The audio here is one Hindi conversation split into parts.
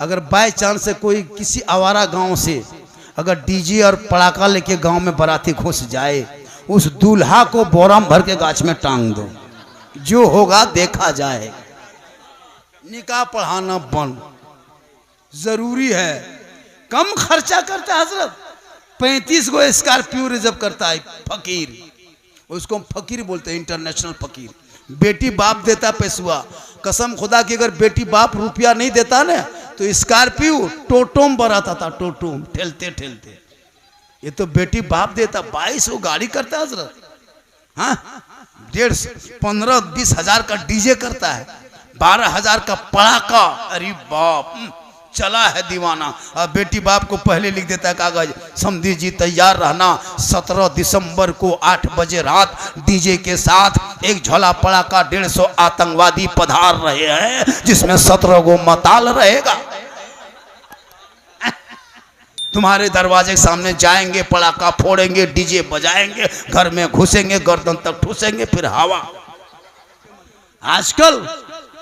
अगर बाय चांस से कोई किसी आवारा गांव से अगर डीजे और पड़ाका लेके गांव में बाराती घुस जाए, उस दूल्हा को बोराम भर के गाछ में टांग दो, जो होगा देखा जाए। निकाह पढ़ाना बंद जरूरी है। कम खर्चा करता है हजरत, 35 गो स्कॉर्पियो रिजर्व करता है फकीर, उसको हम फकीर बोलते हैं, इंटरनेशनल फकीर। बेटी बाप देता पैसुआ, कसम खुदा की अगर बेटी बाप रुपया नहीं देता ना तो स्कॉर्पियो टोटोम बराता था, टोटोम ठेलते ठेलते। ये तो बेटी बाप देता। 22 वो गाड़ी करता है हजरत, हाँ 1.5 15-20 हजार का डीजे करता है, 12 हजार का पड़ाका। अरे बाप चला है दीवाना। अब बेटी बाप को पहले लिख देता है कागज, समधी जी तैयार रहना, 17 दिसंबर को 8 बजे रात डीजे के साथ एक झोला पड़ाका 150 आतंकवादी पधार रहे हैं, जिसमें 17 गो मताल रहेगा। तुम्हारे दरवाजे के सामने जाएंगे, पड़ाका फोड़ेंगे, डीजे बजाएंगे, घर में घुसेंगे, गर्दन तक ठूसेंगे, फिर हवा। आजकल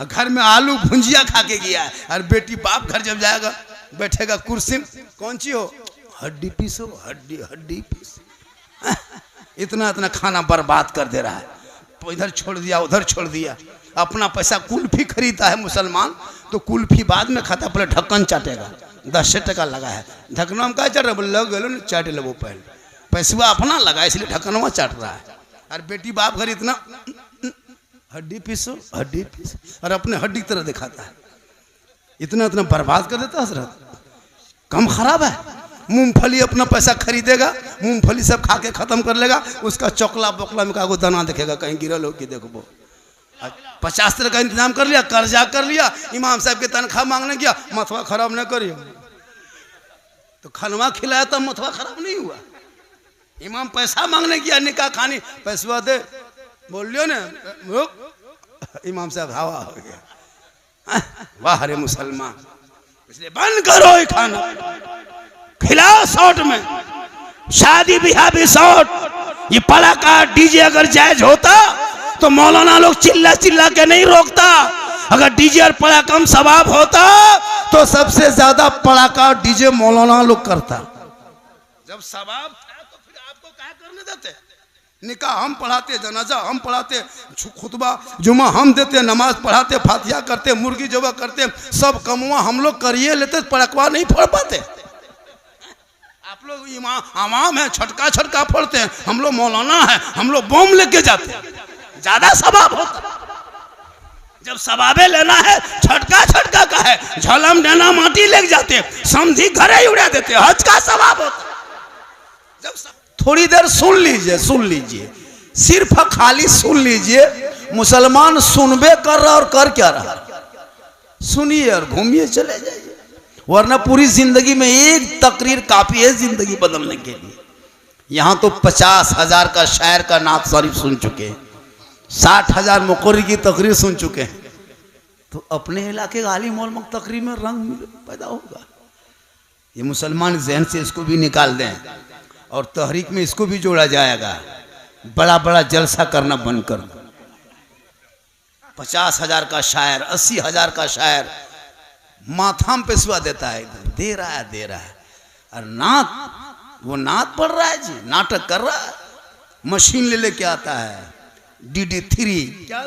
घर में आलू भुंजिया खा के गया है, और बेटी बाप घर जब जाएगा बैठेगा कुर्सी में, कौन सी हो, हड्डी पीस हो, हड्डी हड्डी पीस। इतना इतना खाना बर्बाद कर दे रहा है, इधर छोड़ दिया उधर छोड़ दिया। अपना पैसा कुल्फी खरीदता है मुसलमान, तो कुल्फी बाद में खाता, पहले ढक्कन चाटेगा। 10 टका लगा है, ढक्कनवा में क्या चाट रहा है, लग गलो चाट लो, पहले पैसा अपना लगा इसलिए ढक्कनवा चाट रहा है। और बेटी बाप घर इतना हड्डी पीसो हड्डी पीसो, और अपने हड्डी की तरह दिखाता है। इतना इतना बर्बाद कर देता हजरत। कम खराब है। मूंगफली अपना पैसा खरीदेगा, मूंगफली सब खा के खत्म कर लेगा, उसका चौकला बोकला में का दाना देखेगा कहीं गिरल हो कि देखो। 50 तरह का इंतजाम कर लिया, कर्जा कर लिया, इमाम साहब के तनख्वाह मांगने गया, मथवा खराब न करिए, तो खनवा खिलाया तब मथवा खराब नहीं हुआ। इमाम पैसा मांगने गया, निकाह खानी, पैसा दे, बोल लियो ना, इमाम साहब हवा हो गया। वाह रे मुसलमान, इसलिए बंद करो ये खाना, खिलाओ शॉर्ट में, शादी ब्याह भी शॉर्ट। ये पड़ाका डीजे अगर जायज होता तो मौलाना लोग चिल्ला चिल्ला के नहीं रोकता। अगर डीजे और पड़ाका में सवाब होता तो सबसे ज्यादा पड़ाका और डीजे मौलाना लोग करता। जब सवाब था तो फिर आपको क्या करने देते। निकाह हम पढ़ाते, जनाजा हम पढ़ाते, खुतबा जुमा हम देते, नमाज पढ़ाते, फातिहा करते, मुर्गी जबा करते, सब कमुआ हम लोग करिए लेते, पड़कवा नहीं फोड़ पाते। आप लोग इमाम है, छटका छटका फोड़ते हैं, हम लोग मौलाना है, हम लोग बम लेके जाते हैं, ज्यादा सवाब होता। जब सवाबे लेना है छटका छटका का है, झलम देना माटी लेके जाते, समझी घरे ही उड़ा देते, हज का सवाब होता। जब थोड़ी देर सुन लीजिए, सिर्फ खाली सुन लीजिए। मुसलमान सुनबे कर रहा और कर क्या रहा, सुनिए और घूमिए चले जाइए, वरना पूरी जिंदगी में एक तकरीर काफी है जिंदगी बदलने के लिए। यहाँ तो 50 हजार का शायर का नात शरीफ सुन चुके हैं, 60 हजार मुकर्री की तकरीर सुन चुके हैं, तो अपने इलाके का आलिम मौलवी तकरीर में रंग पैदा होगा। ये मुसलमान जहन से इसको भी निकाल दें और तहरीक में इसको भी जोड़ा जाएगा। बड़ा बड़ा जलसा करना बंद कर दो। 50 हजार का शायर, 80 हजार का शायर माथा में पेशवा देता है, दे रहा है, और नात, वो नात पढ़ रहा है जी, नाटक कर रहा है, मशीन ले लेके आता है, DD3। क्या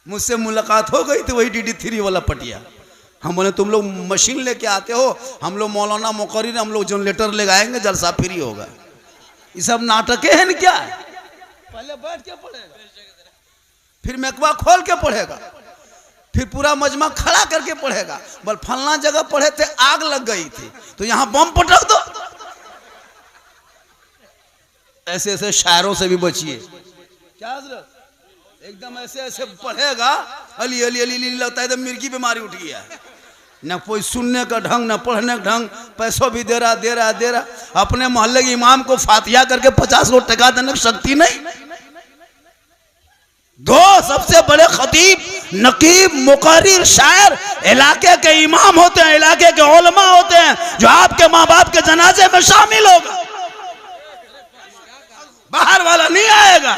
मुझसे मुलाकात हो गई थी वही DD3 वाला पटिया। हम बोले तुम लोग मशीन लेके आते हो, हम लोग मौलाना मुकर्री, हम लोग जनरेटर ले आएंगे, जलसा फ्री होगा। ये सब नाटक है न क्या? पहले बैठ के पढ़ेगा, फिर मेकवा खोल के पढ़ेगा, फिर पूरा मजमा खड़ा करके पढ़ेगा। बोल फलना जगह पढ़े थे आग लग गई थी तो यहाँ बम पटक दो। ऐसे ऐसे शायरों से भी बचिए। क्या हजरत, एकदम ऐसे ऐसे पढ़ेगा, अली अली अली अली लगता है एकदम मिर्गी बीमारी उठ गया। न कोई सुनने का ढंग, न पढ़ने का ढंग, पैसों भी दे रहा। अपने मोहल्ले के इमाम को फातिहा करके 50 करोड़ टका देने की शक्ति नहीं। दो सबसे बड़े खतीब, नकीब, मुकर्रिर, शायर इलाके के इमाम होते हैं, इलाके के उलमा होते हैं, जो आपके माँ बाप के जनाजे में शामिल होगा। बाहर वाला नहीं आएगा।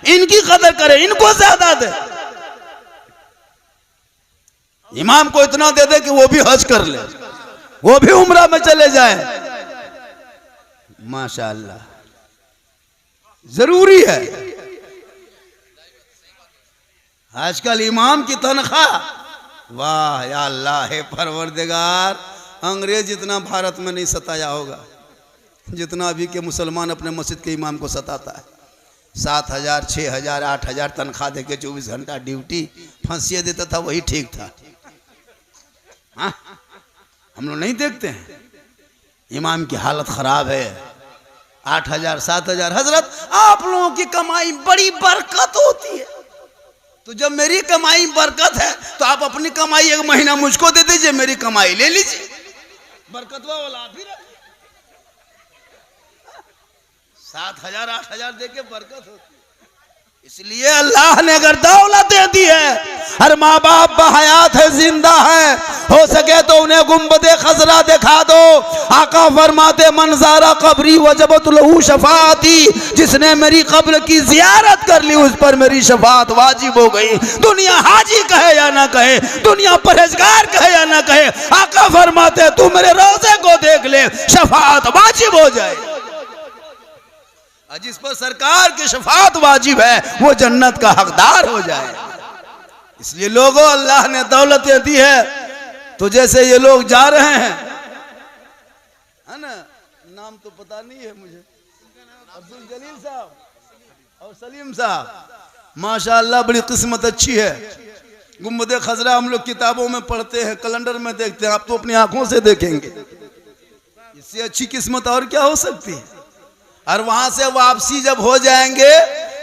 इनकी कदर करे, इनको ज्यादा दे। इमाम को इतना दे दे कि वो भी हज कर ले, वो भी उम्रा में चले जाए। माशाअल्लाह, जरूरी है। आजकल इमाम की तनख्वाह, वाह या अल्लाह है परवरदिगार, अंग्रेज इतना भारत में नहीं सताया होगा जितना अभी के मुसलमान अपने मस्जिद के इमाम को सताता है। 7,000 6,000 8,000 तनख्वाह देके 24 घंटा ड्यूटी, फांसी देता था वही ठीक था। हाँ, हम लोग नहीं देखते हैं इमाम की हालत खराब है। 8,000 7,000। हजरत, आप लोगों की कमाई बड़ी बरकत होती है, तो जब मेरी कमाई बरकत है तो आप अपनी कमाई 1 महीना मुझको दे दीजिए, मेरी कमाई ले लीजिए, बरकतवा वाला आप ही रखिए। 7,000 8,000 देके बरकत होती है। इसलिए अल्लाह ने अगर दौलत दे दी है, हर माँ बाप बहयात है, जिंदा है, हो सके तो उन्हें गुंबदे खजरा दिखा दो। आका फरमाते मंजारा कब्री वजबत लहू शफाती, जिसने मेरी कब्र की जियारत कर ली उस पर मेरी शफात वाजिब हो गई। दुनिया हाजी कहे या ना कहे, दुनिया परहेजगार कहे या ना कहे, आका फरमाते तू मेरे रोजे को देख ले, शफात वाजिब हो जाए। जिस पर सरकार की शफात वाजिब है वो जन्नत का हकदार हो जाए। इसलिए लोगों, अल्लाह ने दौलतें दी है, तो जैसे ये लोग जा रहे हैं, है ना, नाम तो पता नहीं है मुझे, अब्दुल जलील साहब और सलीम साहब, माशाअल्लाह बड़ी किस्मत अच्छी है। गुंबदे खजरा हम लोग किताबों में पढ़ते हैं, कैलेंडर में देखते हैं, आप तो अपनी आंखों से देखेंगे। इससे अच्छी किस्मत और क्या हो सकती है। और वहां से वापसी जब हो जाएंगे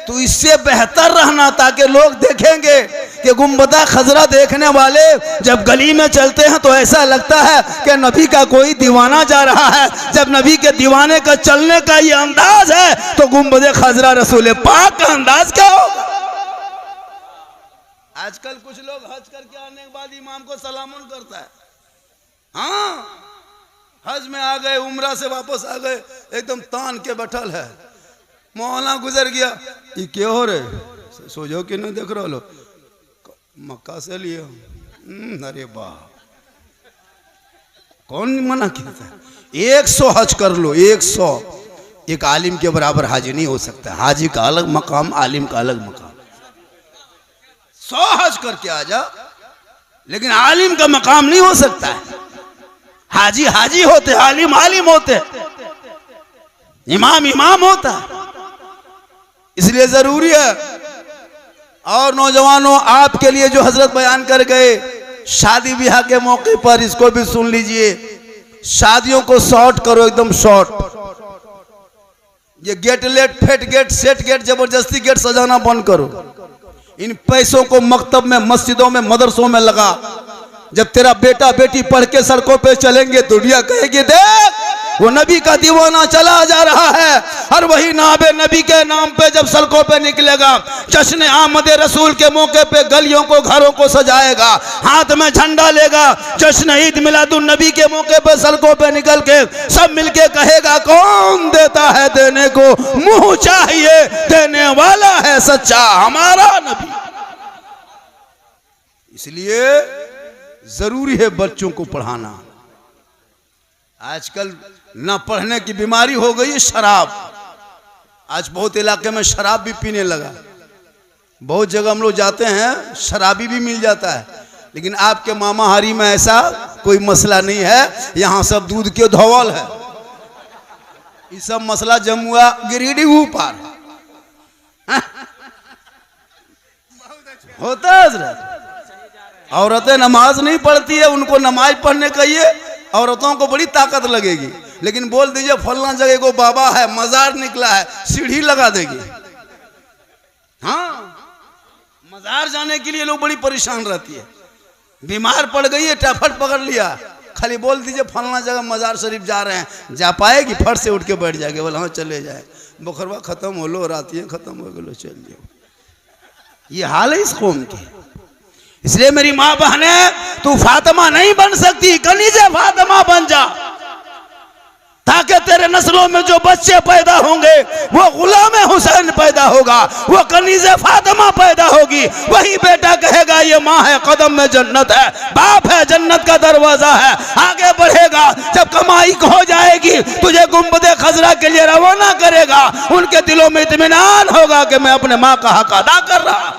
तो इससे बेहतर रहना, ताकि लोग देखेंगे कि गुंबदा खजरा देखने वाले जब गली में चलते हैं तो ऐसा लगता है कि नबी का कोई दीवाना जा रहा है। जब नबी के दीवाने का चलने का ये अंदाज है तो गुंबदे खजरा रसूल पाक का अंदाज क्या होगा। आजकल कुछ लोग हज करके आने के बाद इमाम को सलामुन करता है। हाँ, हज में आ गए, उम्रा से वापस आ गए, एकदम तान के बैठल है, मौलाना गुजर गया, ये क्या हो रहे, सोचो कि नहीं देख रहा लो, मक्का से लिए। अरे वाह, कौन मना किया? 100 हज कर लो, 100। एक आलिम के बराबर हाजी नहीं हो सकता। हाजी का अलग मकाम, आलिम का अलग मकाम। 100 हज करके आ जा, लेकिन आलिम का मकाम नहीं हो सकता है। हाजी हाजी होते, आलिम आलिम होते, इमाम इमाम होता। इसलिए जरूरी है। और नौजवानों, आपके लिए जो हजरत बयान कर गए शादी ब्याह के मौके पर, इसको भी सुन लीजिए। शादियों को शॉर्ट करो, एकदम शॉर्ट। ये गेट लेट, फेट गेट, सेट गेट, जबरदस्ती गेट सजाना बंद करो। इन पैसों को मकतब में, मस्जिदों में, मदरसों में लगा। जब तेरा बेटा बेटी पढ़ के सड़कों पे चलेंगे, दुनिया कहेगी देख वो नबी का दीवाना चला जा रहा है। और वही नाबे नबी के नाम पे जब सड़कों पे निकलेगा, जश्न आमद रसूल के मौके पे गलियों को, घरों को सजाएगा, हाथ में झंडा लेगा, जश्न ईद मिलादुन नबी के मौके पे सड़कों पे निकल के सब मिलके कहेगा कौन देता है देने को, मुंह चाहिए देने वाला है सच्चा हमारा नबी। इसलिए जरूरी है बच्चों को पढ़ाना। आजकल ना पढ़ने की बीमारी हो गई है, शराब। आज बहुत इलाके में शराब भी पीने लगा। बहुत जगह हम लोग जाते हैं, शराबी भी मिल जाता है। लेकिन आपके मामा हारी में ऐसा कोई मसला नहीं है। यहाँ सब दूध के धौल है। ये सब मसला जमुआ गिरिडीह ऊपर होता है। औरतें नमाज नहीं पढ़ती है, उनको नमाज पढ़ने कहिए, औरतों को बड़ी ताकत लगेगी। लेकिन बोल दीजिए फलना जगह को बाबा है, मजार निकला है, सीढ़ी लगा देगी। हाँ, मजार जाने के लिए लोग बड़ी परेशान रहती है। बीमार पड़ गई है, टाफट पकड़ लिया, खाली बोल दीजिए फलना जगह मजार शरीफ जा रहे हैं, जा पाएगी? फट से उठ के बैठ जाएगी, बोला हाँ चले जाए, बुखरवा खत्म हो लो, रातियाँ खत्म हो गए, चल जाओ। ये हाल है इस कौम की। इसलिए मेरी माँ बहने, तू फातिमा नहीं बन सकती, कनीज़े फातिमा बन जा। ताकि तेरे नस्लों में जो बच्चे पैदा होंगे वो गुलाम हुसैन पैदा होगा, वो कनीज़े फातिमा पैदा होगी। वही बेटा कहेगा ये माँ है, कदम में जन्नत है, बाप है, जन्नत का दरवाजा है। आगे बढ़ेगा, जब कमाई हो जाएगी तुझे गुंबदे खजरा के लिए रवाना करेगा। उनके दिलों में इत्मीनान होगा कि मैं अपने माँ का हक अदा कर रहा।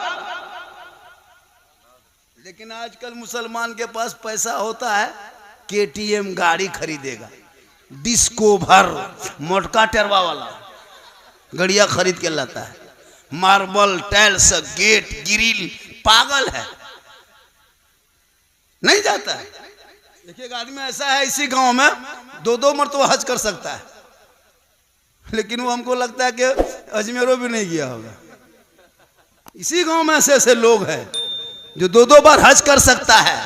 लेकिन आजकल मुसलमान के पास पैसा होता है, KTM गाड़ी खरीदेगा, डिस्को भर मोटका टेरवा वाला गड़िया खरीद के लाता है, मार्बल टाइल्स गेट ग्रिल, पागल है, नहीं जाता है। एक आदमी ऐसा है इसी गांव में 2-2 मरतबा हज कर सकता है, लेकिन वो हमको लगता है कि अजमेरों भी नहीं गया होगा। इसी गांव में ऐसे ऐसे लोग हैं जो 2-2 बार हज कर सकता है,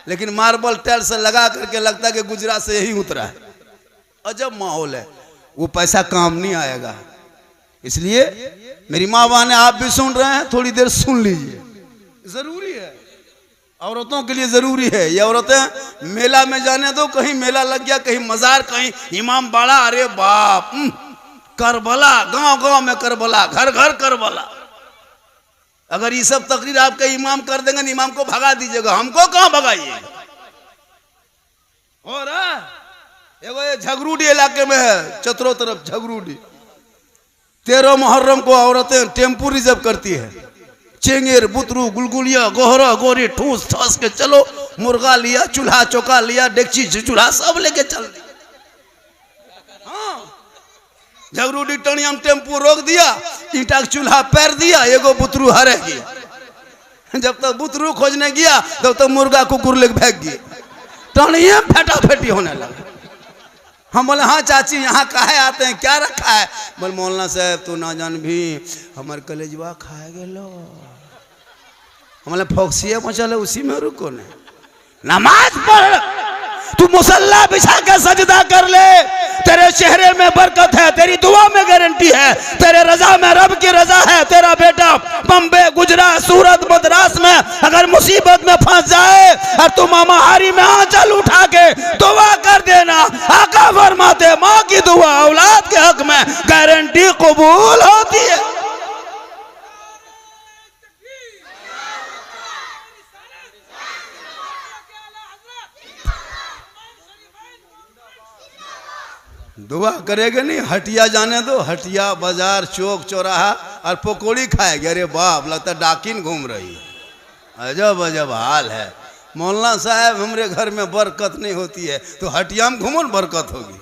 लेकिन मार्बल टाइल्स लगा करके लगता है कि गुजरात से यही उतरा है। अजब माहौल है, वो पैसा काम नहीं आएगा। इसलिए मेरी माँ बहनें, आप भी सुन रहे हैं, थोड़ी देर सुन लीजिए, जरूरी है, औरतों के लिए जरूरी है। ये औरतें मेला में जाने दो, कहीं मेला लग गया, कहीं मजार, कहीं इमाम बाड़ा, अरे बाप, करबला, गांव गांव में करबला, घर घर करबला। अगर ये सब तकरीर आपके इमाम कर देंगे, इमाम को भगा दीजिएगा, हमको कहां भगाइए। और एगो ये झगरूडी इलाके में है, चतरों तरफ झगरूडी, 13 मुहर्रम को औरतें टेम्पू रिजर्व करती है, चेंगेर बुतरू गुलगुलिया गोहरा गोरी ठूस ठास के चलो, मुर्गा लिया, चूल्हा चौका लिया, डेगची चूल्हा सब लेके चल दी। हाँ, झगरूडी टनियम टेम्पू रोक दिया, ईटा का चूल्हा पैर दिया, एगो बुतरू हरेगी। जब तक बुतरू खोजने गया तब तक मुर्गा कुकुर लेके भाग गई, टनियम फेटा फेटी होने लगा। हम बोले हाँ चाची यहाँ काहे आते हैं, क्या रखा है? बोले मौलाना साहब तू ना जान भी हमारे कलेजवा खाए गेलो। हमारे फोक्सिया मचल उसी में रुको ने, नमाज पढ़, तू मुसल्ला बिछा के सजदा कर ले, तेरे चेहरे में बरकत है, तेरी दुआ में गारंटी है, तेरे रजा में रब की रजा है। तेरा बेटा बम्बे, गुजरात, सूरत, मद्रास में अगर मुसीबत में फंस जाए और तू मामाहारी में आंचल उठा के दुआ कर देना, आका फरमाते माँ की दुआ औलाद के हक में गारंटी कबूल होती है। दुआ करेगे नहीं, हटिया जाने दो, हटिया बाजार चौक चौराहा और पकौड़ी खाएगे, अरे बाप लगता डाकिन घूम रही है। अजब अजब हाल है। मौलाना साहब हमारे घर में बरकत नहीं होती है, तो हटिया में घूमो न बरकत होगी।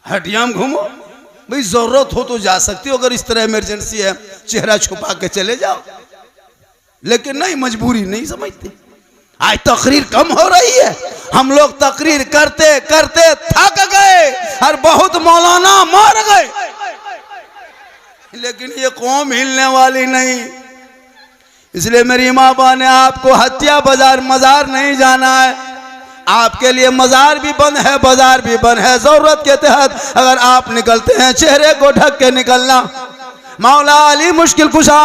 हटिया में घूमो भाई, जरूरत हो तो जा सकती हो, अगर इस तरह इमरजेंसी है चेहरा छुपा के चले जाओ, लेकिन नहीं, मजबूरी नहीं समझती। आज तकरीर कम हो रही है, हम लोग तकरीर करते करते थक गए और बहुत मौलाना मर गए, लेकिन ये कौम हिलने वाली नहीं। इसलिए मेरी माँ बहन ने आपको हत्या बाजार मजार नहीं जाना है, आपके लिए मजार भी बंद है, बाजार भी बंद है। जरूरत के तहत अगर आप निकलते हैं चेहरे को ढक के निकलना। मौला अली मुश्किल कुशा,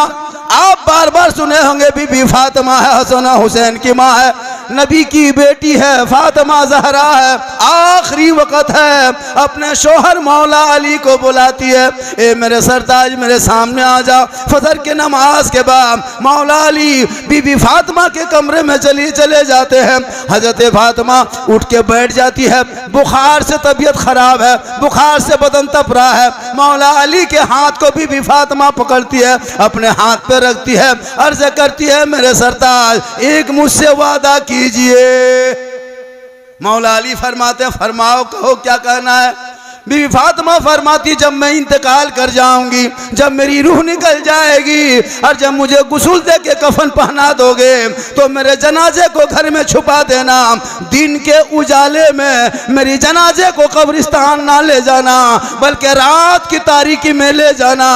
आप बार बार सुने होंगे बीबी फातिमा है, हसन हुसैन की माँ है, नबी की बेटी है, फातिमा जहरा है। आखिरी वक्त है, अपने शोहर मौला अली को बुलाती है, ए मेरे सरताज मेरे सामने आ जा। फजर के नमाज के बाद मौला अली बीबी फातिमा के कमरे में चले जाते हैं। हजरत फातिमा उठ के बैठ जाती है, बुखार से तबीयत खराब है, बुखार से बदन तप रहा है। मौला अली के हाथ को बीबी फातिमा पकड़ती है, अपने हाथ पे रखती है, अर्ज करती है मेरे सरताज एक मुझसे वादा कीजिए। मौला अली फरमाते हैं फरमाओ, कहो क्या कहना है। बीवी फातिमा फरमाती जब मैं इंतकाल कर जाऊंगी, जब मेरी रूह निकल जाएगी और जब मुझे गुस्ल दे के कफन पहना दोगे तो मेरे जनाजे को घर में छुपा देना, दिन के उजाले में मेरी जनाजे को कब्रिस्तान ना ले जाना बल्कि रात की तारीकी में ले जाना।